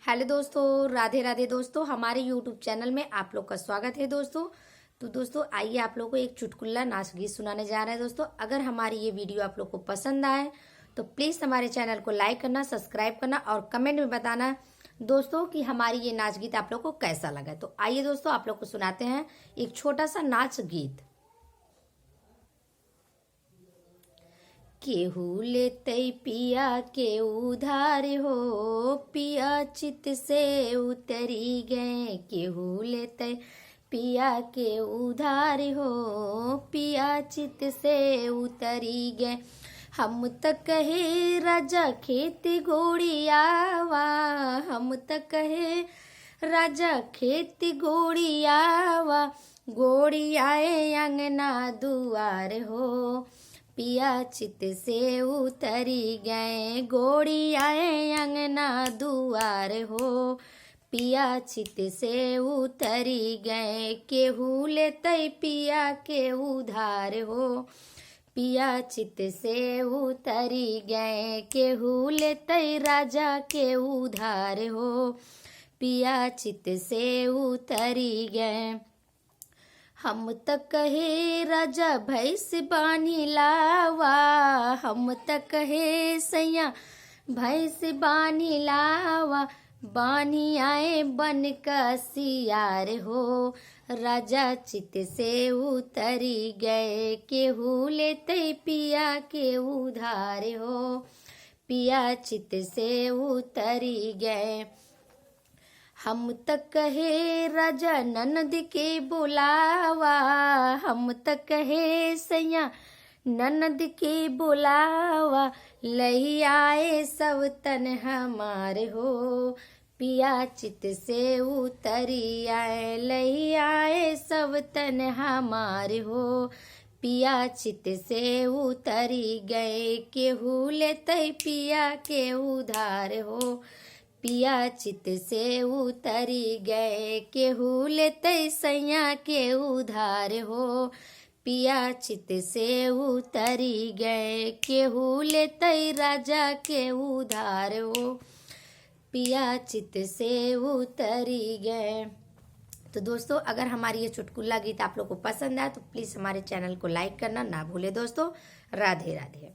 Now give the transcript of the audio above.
Hello दोस्तों, राधे राधे दोस्तों। हमारे यूट्यूब चैनल में आप लोग का स्वागत है दोस्तों। तो दोस्तों आइए आप लोग को एक चुटकुला नाच गीत सुनाने जा रहे हैं दोस्तों। अगर हमारी ये वीडियो आप लोग को पसंद आए तो प्लीज़ हमारे चैनल को लाइक करना, सब्सक्राइब करना और कमेंट में बताना दोस्तों कि हमारी ये नाच गीत आप लोग को कैसा लगा। तो आइए दोस्तों आप लोग को सुनाते हैं एक छोटा सा नाच गीत। केहू लेते पिया के उधार हो, पिया चित से उतरी गए। केहू लेते पिया के उधार हो, पिया चित से उतरी गए। हम त कहे राजा खेती गोड़ियावा, हम त कहे राजा खेती गोड़ियावा। गोड़ियाए अंगना दुआर हो, पिया चित से उतरी गए। गोड़ियाए अंगना दुआर हो, पिया चित से उतरी गए। केहू लेते पिया के उधार हो, पिया चित से उतरी गए। केहू लेते राजा के उधार हो, पिया चित से उतरी गए। हम त कहे राजा भैंस बानी लावा, हम त कहे सैया भैंस बानी लावा। बानी आए बन का सियार हो, राजा चित से उतरी गए। केहू लेते पिया के उधार हो, पिया चित से उतरी गए। हम त कहे राजा ननद के बुलावा, हम त कहे सैया ननद के बुलावा। लही आए सब तन हमारे हो, पिया चित से उतरी आए। लही आए सब तन हमारे हो, पिया चित से उतरी गए। केहू लेते पिया के उधार हो, पिया चित से उतरी गए। केहू लेते सैया के उधार हो, पिया चित से उतरी गए। केहू लेते राजा के उधार हो, पिया चित से उतरी गए। तो दोस्तों अगर हमारी ये चुटकुला गीत आप लोग को पसंद आए तो प्लीज़ हमारे चैनल को लाइक करना ना भूले दोस्तों। राधे राधे।